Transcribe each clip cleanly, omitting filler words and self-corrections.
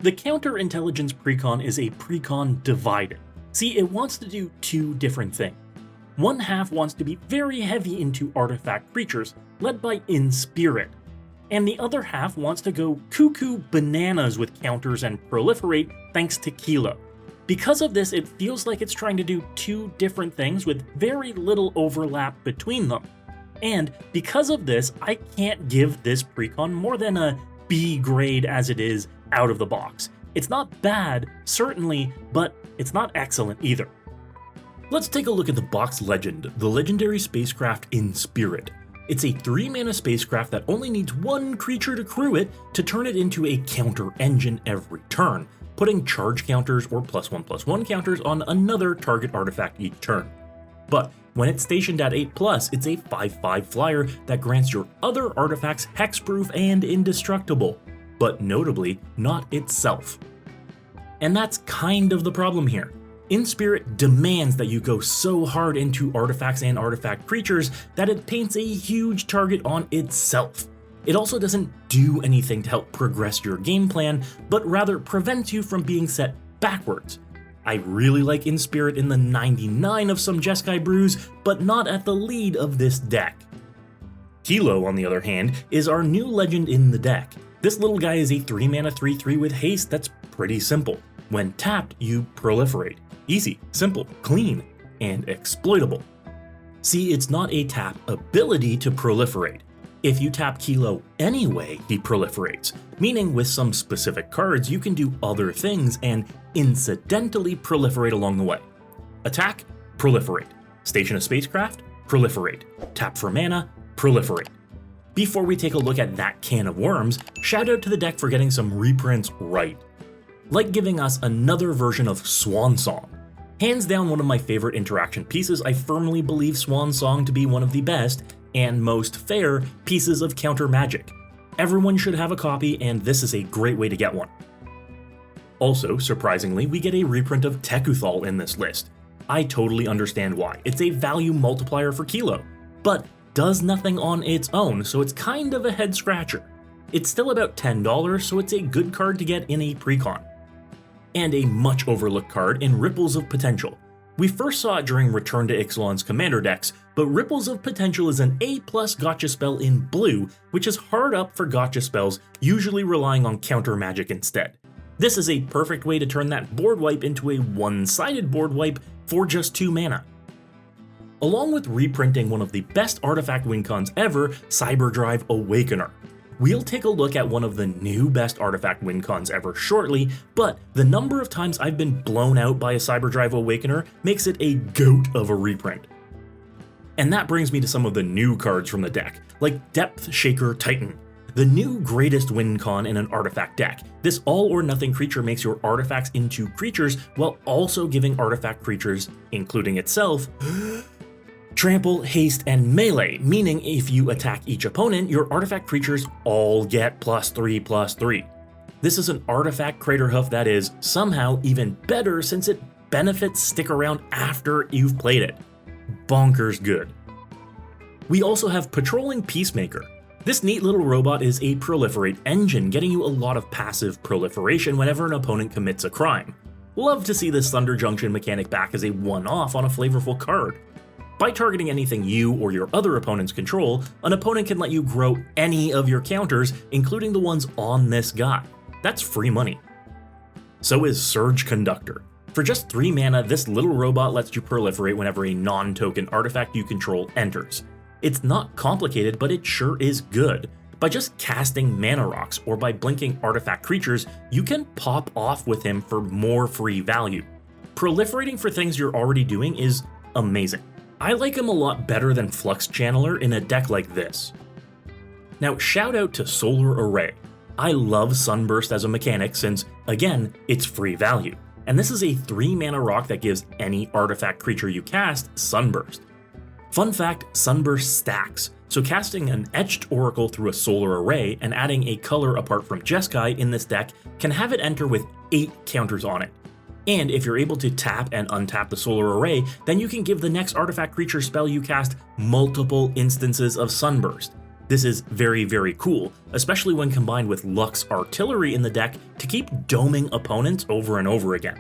The counterintelligence precon is a precon divided. See, it wants to do two different things. One half wants to be very heavy into artifact creatures, led by In-Spirit, and the other half wants to go cuckoo bananas with counters and proliferate thanks to Kilo. Because of this, it feels like it's trying to do two different things with very little overlap between them. And because of this, I can't give this precon more than a B grade as it is out of the box. It's not bad, certainly, but it's not excellent either. Let's take a look at the box legend, the legendary spacecraft In-Spirit. It's a 3-mana spacecraft that only needs one creature to crew it to turn it into a counter engine every turn, putting charge counters or +1/+1 counters on another target artifact each turn. But when it's stationed at 8+, it's a 5/5 flyer that grants your other artifacts hexproof and indestructible, but notably not itself. And that's kind of the problem here. In-Spirit demands that you go so hard into artifacts and artifact creatures that it paints a huge target on itself. It also doesn't do anything to help progress your game plan, but rather prevents you from being set backwards. I really like In-Spirit in the 99 of some Jeskai brews, but not at the lead of this deck. Kilo, on the other hand, is our new legend in the deck. This little guy is a 3-mana 3/3 with haste that's pretty simple. When tapped, you proliferate. Easy, simple, clean, and exploitable. See, it's not a tap ability to proliferate. If you tap Kilo anyway, he proliferates, meaning with some specific cards you can do other things and incidentally proliferate along the way. Attack, proliferate. Station a spacecraft, proliferate. Tap for mana, proliferate. Before we take a look at that can of worms, shout out to the deck for getting some reprints right. Like giving us another version of Swan Song. Hands down one of my favorite interaction pieces. I firmly believe Swan Song to be one of the best and most fair pieces of counter magic. Everyone should have a copy, and this is a great way to get one. Also, surprisingly, we get a reprint of Tekuthal in this list. I totally understand why. It's a value multiplier for Kilo, but does nothing on its own, so it's kind of a head scratcher. It's still about $10, so it's a good card to get in a precon. And a much overlooked card in Ripples of Potential. We first saw it during Return to Ixalan's commander decks, but Ripples of Potential is an A+ gotcha spell in blue, which is hard up for gotcha spells, usually relying on counter magic instead. This is a perfect way to turn that board wipe into a one-sided board wipe for just 2 mana. Along with reprinting one of the best artifact win cons ever, Cyberdrive Awakener. We'll take a look at one of the new best artifact win cons ever shortly, but the number of times I've been blown out by a Cyberdrive Awakener makes it a goat of a reprint. And that brings me to some of the new cards from the deck, like Depth Shaker Titan, the new greatest win con in an artifact deck. This all-or-nothing creature makes your artifacts into creatures while also giving artifact creatures, including itself, trample, haste, and melee, meaning if you attack each opponent, your artifact creatures all get +3/+3. This is an artifact Craterhoof that is somehow even better since it benefits stick around after you've played it. Bonkers good. We also have Patrolling Peacemaker. This neat little robot is a proliferate engine, getting you a lot of passive proliferation whenever an opponent commits a crime. Love to see this Thunder Junction mechanic back as a one-off on a flavorful card. By targeting anything you or your other opponents control, an opponent can let you grow any of your counters, including the ones on this guy. That's free money. So is Surge Conductor. For just 3 mana, this little robot lets you proliferate whenever a non-token artifact you control enters. It's not complicated, but it sure is good. By just casting mana rocks or by blinking artifact creatures, you can pop off with him for more free value. Proliferating for things you're already doing is amazing. I like him a lot better than Flux Channeler in a deck like this. Now, shout out to Solar Array. I love Sunburst as a mechanic since, again, it's free value. And this is a 3 mana rock that gives any artifact creature you cast Sunburst. Fun fact, Sunburst stacks, so casting an Etched Oracle through a Solar Array and adding a color apart from Jeskai in this deck can have it enter with 8 counters on it. And if you're able to tap and untap the Solar Array, then you can give the next artifact creature spell you cast multiple instances of Sunburst. This is very, very cool, especially when combined with Lux artillery in the deck to keep doming opponents over and over again.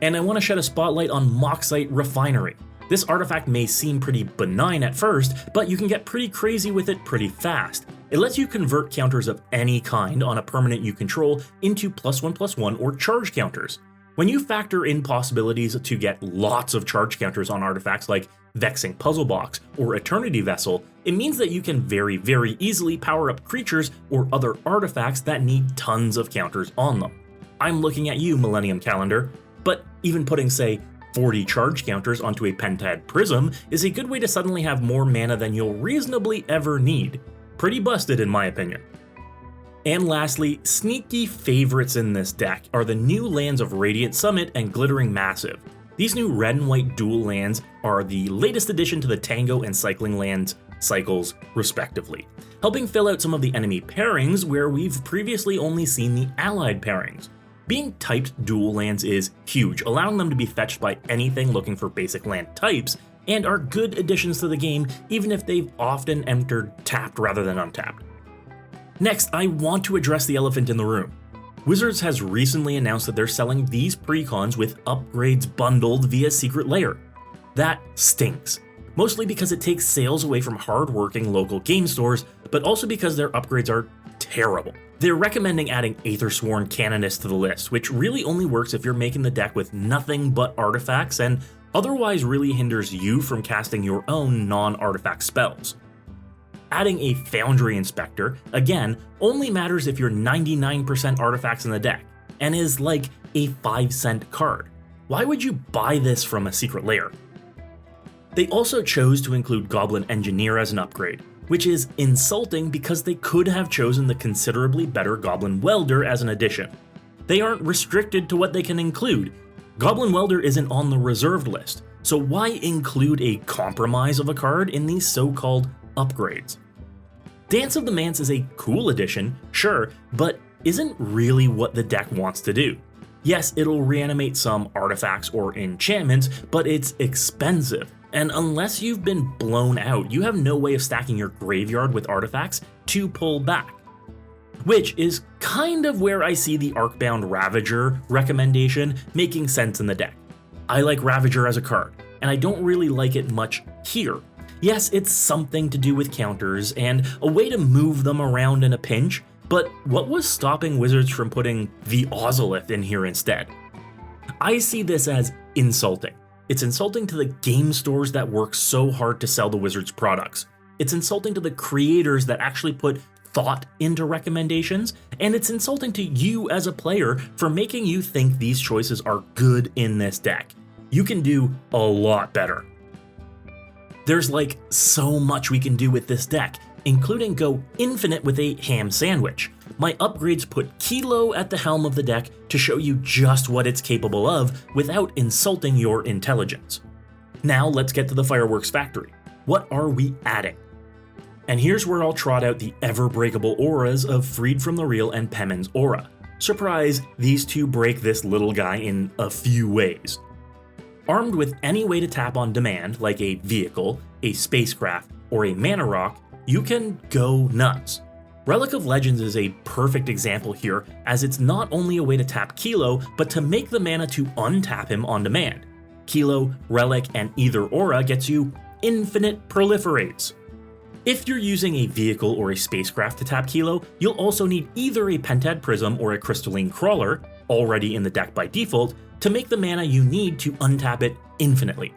And I want to shed a spotlight on Moxite Refinery. This artifact may seem pretty benign at first, but you can get pretty crazy with it pretty fast. It lets you convert counters of any kind on a permanent you control into +1/+1 or charge counters. When you factor in possibilities to get lots of charge counters on artifacts like Vexing Puzzle Box or Eternity Vessel, it means that you can very, very easily power up creatures or other artifacts that need tons of counters on them. I'm looking at you, Millennium Calendar, but even putting, say, 40 charge counters onto a Pentad Prism is a good way to suddenly have more mana than you'll reasonably ever need. Pretty busted in my opinion. And lastly, sneaky favorites in this deck are the new lands of Radiant Summit and Glittering Massive. These new red and white dual lands are the latest addition to the Tango and Cycling lands cycles, respectively, helping fill out some of the enemy pairings where we've previously only seen the allied pairings. Being typed dual lands is huge, allowing them to be fetched by anything looking for basic land types, and are good additions to the game even if they've often entered tapped rather than untapped. Next, I want to address the elephant in the room. Wizards has recently announced that they're selling these precons with upgrades bundled via Secret Lair. That stinks, mostly because it takes sales away from hard-working local game stores, but also because their upgrades are terrible. They're recommending adding Aethersworn Canonist to the list, which really only works if you're making the deck with nothing but artifacts and otherwise really hinders you from casting your own non-artifact spells. Adding a Foundry Inspector, again, only matters if you're 99% artifacts in the deck, and is like a 5-cent card. Why would you buy this from a Secret Lair? They also chose to include Goblin Engineer as an upgrade, which is insulting because they could have chosen the considerably better Goblin Welder as an addition. They aren't restricted to what they can include. Goblin Welder isn't on the reserved list, so why include a compromise of a card in these so-called upgrades? Dance of the Manse is a cool addition, sure, but isn't really what the deck wants to do. Yes, it'll reanimate some artifacts or enchantments, but it's expensive, and unless you've been blown out, you have no way of stacking your graveyard with artifacts to pull back. Which is kind of where I see the Arcbound Ravager recommendation making sense in the deck. I like Ravager as a card, and I don't really like it much here. Yes, it's something to do with counters and a way to move them around in a pinch, but what was stopping Wizards from putting the Ozolith in here instead? I see this as insulting. It's insulting to the game stores that work so hard to sell the Wizards products. It's insulting to the creators that actually put thought into recommendations, and it's insulting to you as a player for making you think these choices are good in this deck. You can do a lot better. There's like so much we can do with this deck, including go infinite with a ham sandwich. My upgrades put Kilo at the helm of the deck to show you just what it's capable of without insulting your intelligence. Now let's get to the fireworks factory. What are we adding? And here's where I'll trot out the ever-breakable auras of Freed from the Real and Pemin's aura. Surprise, these two break this little guy in a few ways. Armed with any way to tap on demand, like a vehicle, a spacecraft, or a mana rock, you can go nuts. Relic of Legends is a perfect example here, as it's not only a way to tap Kilo, but to make the mana to untap him on demand. Kilo, Relic, and either aura gets you infinite proliferates. If you're using a vehicle or a spacecraft to tap Kilo, you'll also need either a Pentad Prism or a Crystalline Crawler, already in the deck by default, to make the mana you need to untap it infinitely.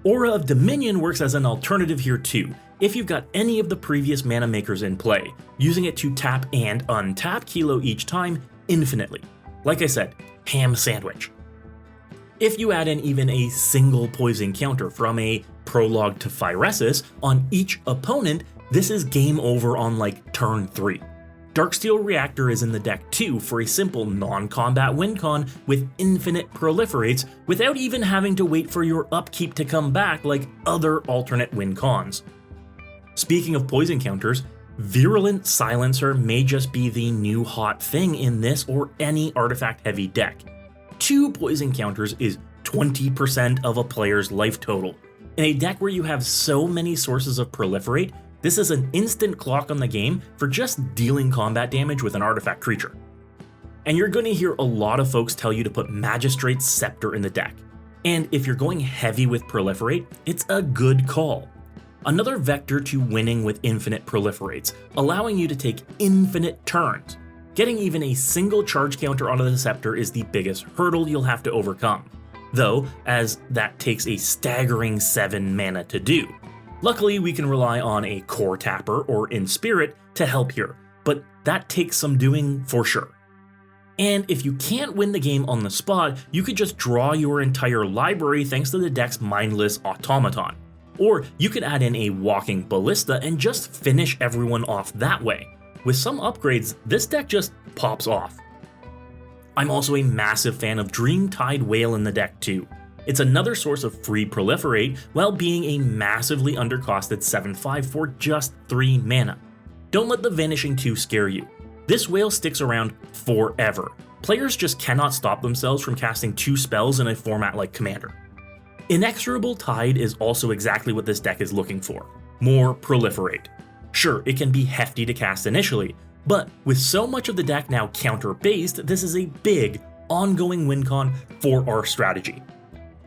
Aura of Dominion works as an alternative here too, if you've got any of the previous mana makers in play, using it to tap and untap Kilo each time infinitely. Like I said, ham sandwich. If you add in even a single poison counter from a Prologue to Phyresis on each opponent, this is game over on like turn 3. Darksteel Reactor is in the deck too for a simple non-combat win con with infinite proliferates without even having to wait for your upkeep to come back like other alternate win cons. Speaking of poison counters, Virulent Silencer may just be the new hot thing in this or any artifact heavy deck. 2 poison counters is 20% of a player's life total. In a deck where you have so many sources of proliferate, This is an instant clock on the game for just dealing combat damage with an artifact creature. And you're going to hear a lot of folks tell you to put Magistrate's Scepter in the deck. And if you're going heavy with Proliferate, it's a good call. Another vector to winning with infinite proliferates, allowing you to take infinite turns. Getting even a single charge counter onto the Scepter is the biggest hurdle you'll have to overcome, though, as that takes a staggering 7 mana to do. Luckily, we can rely on a Core Tapper or In Spirit to help here, but that takes some doing for sure. And if you can't win the game on the spot, you could just draw your entire library thanks to the deck's Mindless Automaton. Or you could add in a Walking Ballista and just finish everyone off that way. With some upgrades, this deck just pops off. I'm also a massive fan of Dreamtide Whale in the deck too. It's another source of free proliferate while being a massively undercosted 7/5 for just 3 mana. Don't let the Vanishing 2 scare you. This whale sticks around forever. Players just cannot stop themselves from casting 2 spells in a format like Commander. Inexorable Tide is also exactly what this deck is looking for. More proliferate. Sure, it can be hefty to cast initially, but with so much of the deck now counter-based, this is a big, ongoing win con for our strategy.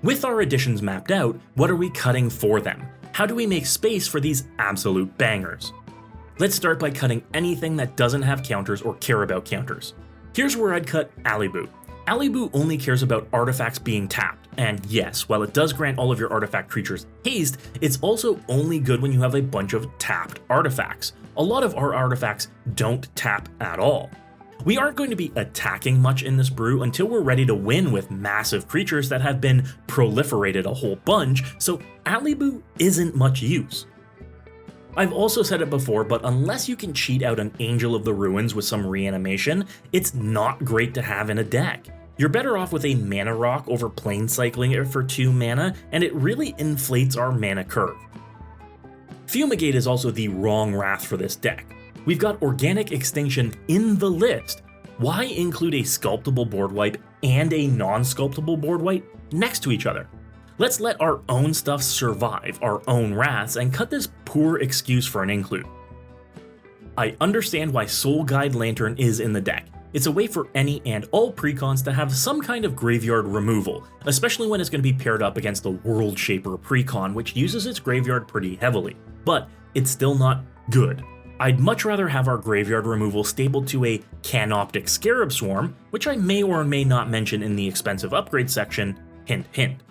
With our additions mapped out, what are we cutting for them? How do we make space for these absolute bangers? Let's start by cutting anything that doesn't have counters or care about counters. Here's where I'd cut Alibu. Alibu only cares about artifacts being tapped, and yes, while it does grant all of your artifact creatures haste, it's also only good when you have a bunch of tapped artifacts. A lot of our artifacts don't tap at all. We aren't going to be attacking much in this brew until we're ready to win with massive creatures that have been proliferated a whole bunch, so Alibu isn't much use. I've also said it before, but unless you can cheat out an Angel of the Ruins with some reanimation, it's not great to have in a deck. You're better off with a Mana Rock over plane cycling it for 2 mana, and it really inflates our mana curve. Fumigate is also the wrong wrath for this deck. We've got Organic Extinction in the list. Why include a sculptable board wipe and a non-sculptable board wipe next to each other? Let's let our own stuff survive our own wraths and cut this poor excuse for an include. I understand why Soul Guide Lantern is in the deck. It's a way for any and all precons to have some kind of graveyard removal, especially when it's going to be paired up against the World Shaper precon, which uses its graveyard pretty heavily. But it's still not good. I'd much rather have our graveyard removal stapled to a Canoptic Scarab Swarm, which I may or may not mention in the expensive upgrade section, hint hint.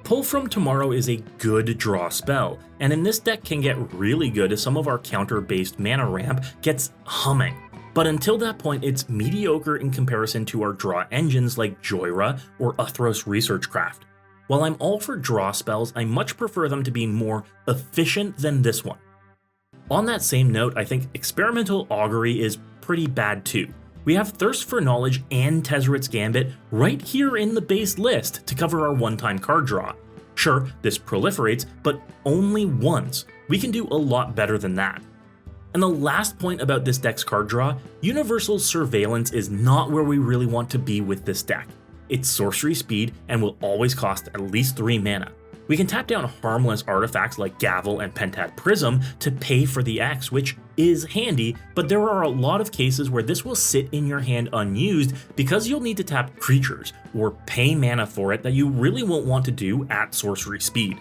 Pull from Tomorrow is a good draw spell, and in this deck can get really good as some of our counter-based mana ramp gets humming. But until that point, it's mediocre in comparison to our draw engines like Joyra or Uthros Researchcraft. While I'm all for draw spells, I much prefer them to be more efficient than this one. On that same note, I think Experimental Augury is pretty bad too. We have Thirst for Knowledge and Tezzeret's Gambit right here in the base list to cover our one-time card draw. Sure, this proliferates, but only once. We can do a lot better than that. And the last point about this deck's card draw, Universal Surveillance is not where we really want to be with this deck. It's sorcery speed and will always cost at least 3 mana. We can tap down harmless artifacts like Gavel and Pentad Prism to pay for the X, which is handy, but there are a lot of cases where this will sit in your hand unused because you'll need to tap creatures or pay mana for it that you really won't want to do at sorcery speed.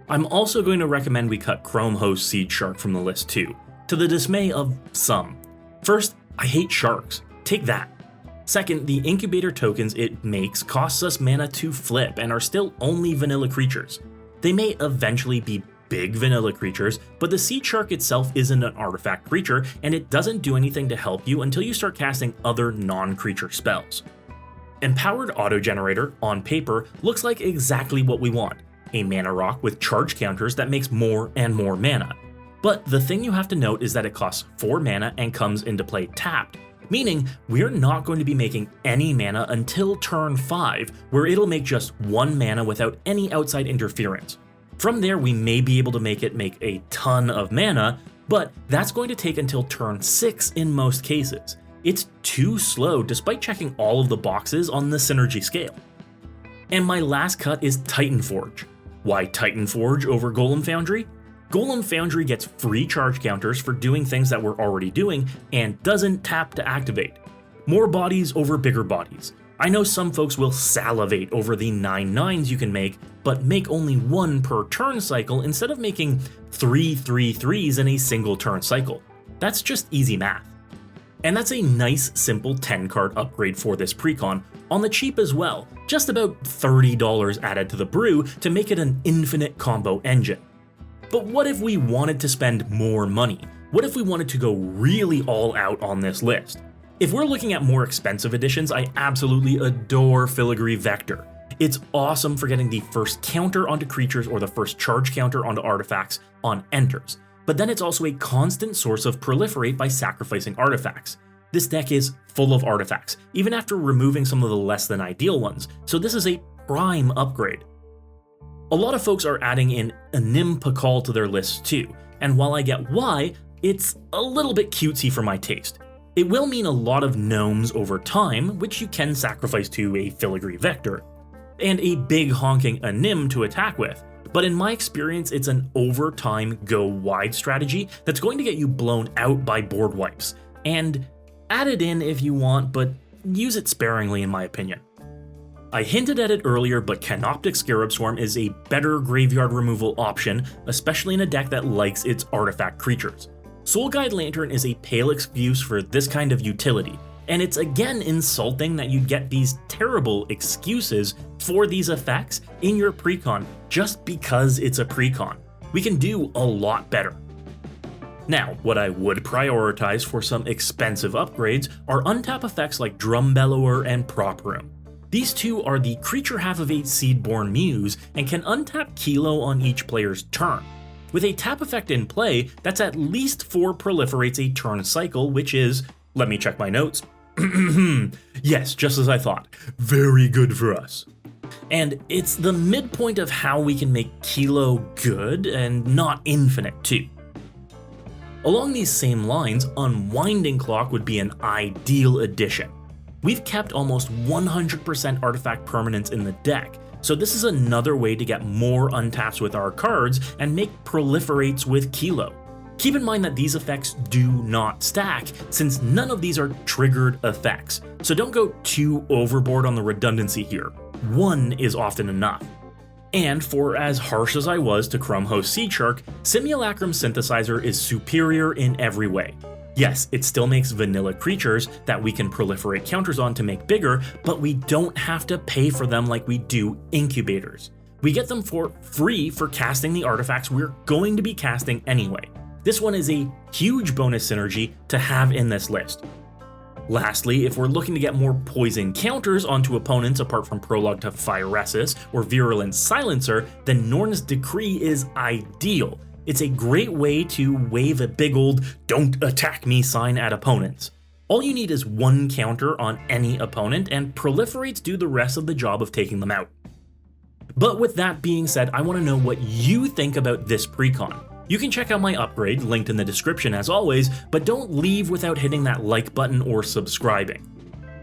I'm also going to recommend we cut Chrome Host Seed Shark from the list too, to the dismay of some. First, I hate sharks. Take that. Second, the incubator tokens it makes costs us mana to flip and are still only vanilla creatures. They may eventually be big vanilla creatures, but the Seed Shark itself isn't an artifact creature and it doesn't do anything to help you until you start casting other non-creature spells. Empowered Autogenerator, on paper, looks like exactly what we want, a mana rock with charge counters that makes more and more mana. But the thing you have to note is that it costs 4 mana and comes into play tapped, meaning we're not going to be making any mana until turn 5, where it'll make just 1 mana without any outside interference. From there, we may be able to make it make a ton of mana, but that's going to take until turn 6 in most cases. It's too slow despite checking all of the boxes on the synergy scale. And my last cut is Titanforge. Why Titanforge over Golem Foundry? Golem Foundry gets free charge counters for doing things that we're already doing and doesn't tap to activate. More bodies over bigger bodies. I know some folks will salivate over the 9/9s you can make, but make only one per turn cycle instead of making 3 3/3s in a single turn cycle. That's just easy math. And that's a nice, simple 10 card upgrade for this Precon, on the cheap as well, just about $30 added to the brew to make it an infinite combo engine. But what if we wanted to spend more money? What if we wanted to go really all out on this list? If we're looking at more expensive editions, I absolutely adore Filigree Vector. It's awesome for getting the first counter onto creatures or the first charge counter onto artifacts on enters. But then it's also a constant source of proliferate by sacrificing artifacts. This deck is full of artifacts, even after removing some of the less than ideal ones, so this is a prime upgrade. A lot of folks are adding in a Nim Pakal to their lists too, and while I get why, it's a little bit cutesy for my taste. It will mean a lot of gnomes over time, which you can sacrifice to a Filigree Vector, and a big honking Anim to attack with, but in my experience it's an over time go wide strategy that's going to get you blown out by board wipes, and add it in if you want, but use it sparingly in my opinion. I hinted at it earlier, but Canoptic Scarab Swarm is a better graveyard removal option, especially in a deck that likes its artifact creatures. Soul Guide Lantern is a pale excuse for this kind of utility, and it's again insulting that you'd get these terrible excuses for these effects in your Precon just because it's a Precon. We can do a lot better. Now, what I would prioritize for some expensive upgrades are untap effects like Drum Bellower and Prop Room. These two are the creature half of a Seedborn Muse and can untap Kilo on each player's turn. With a tap effect in play, that's at least 4 proliferates a turn cycle, which is, let me check my notes, yes, just as I thought, very good for us. And it's the midpoint of how we can make Kilo good and not infinite too. Along these same lines, Unwinding Clock would be an ideal addition. We've kept almost 100% artifact permanence in the deck, so this is another way to get more untaps with our cards and make proliferates with Kilo. Keep in mind that these effects do not stack, since none of these are triggered effects, so don't go too overboard on the redundancy here. One is often enough. And for as harsh as I was to Crumhost Sea Shark, Simulacrum Synthesizer is superior in every way. Yes, it still makes vanilla creatures that we can proliferate counters on to make bigger, but we don't have to pay for them like we do incubators. We get them for free for casting the artifacts we're going to be casting anyway. This one is a huge bonus synergy to have in this list. Lastly, if we're looking to get more poison counters onto opponents apart from Prologue to Phyresis or Virulent Silencer, then Norn's Decree is ideal. It's a great way to wave a big old "don't attack me" sign at opponents. All you need is one counter on any opponent, and proliferates do the rest of the job of taking them out. But with that being said, I want to know what you think about this Precon. You can check out my upgrade, linked in the description as always, but don't leave without hitting that like button or subscribing.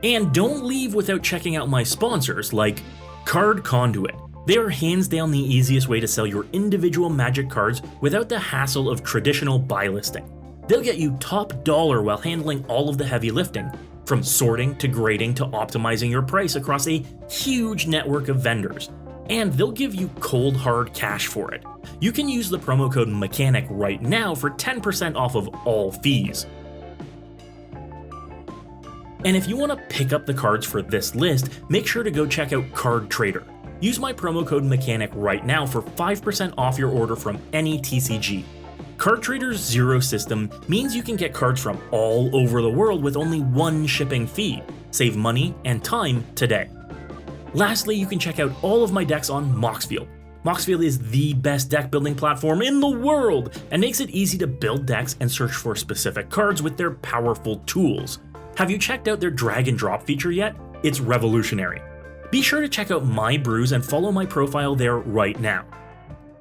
And don't leave without checking out my sponsors like Card Conduit. They are hands down the easiest way to sell your individual Magic cards without the hassle of traditional buy listing. They'll get you top dollar while handling all of the heavy lifting, from sorting to grading to optimizing your price across a huge network of vendors. And they'll give you cold hard cash for it. You can use the promo code MECHANIC right now for 10% off of all fees. And if you want to pick up the cards for this list, make sure to go check out Card Trader. Use my promo code MECHANIC right now for 5% off your order from any TCG. Card Trader's zero system means you can get cards from all over the world with only one shipping fee. Save money and time today. Lastly, you can check out all of my decks on MOXFIELD. MOXFIELD is the best deck building platform in the world and makes it easy to build decks and search for specific cards with their powerful tools. Have you checked out their drag and drop feature yet? It's revolutionary. Be sure to check out my brews and follow my profile there right now.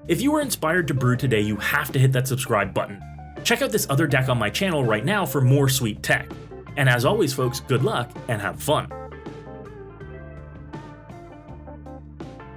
If you were inspired to brew today, you have to hit that subscribe button. Check out this other deck on my channel right now for more sweet tech. And as always folks, good luck and have fun.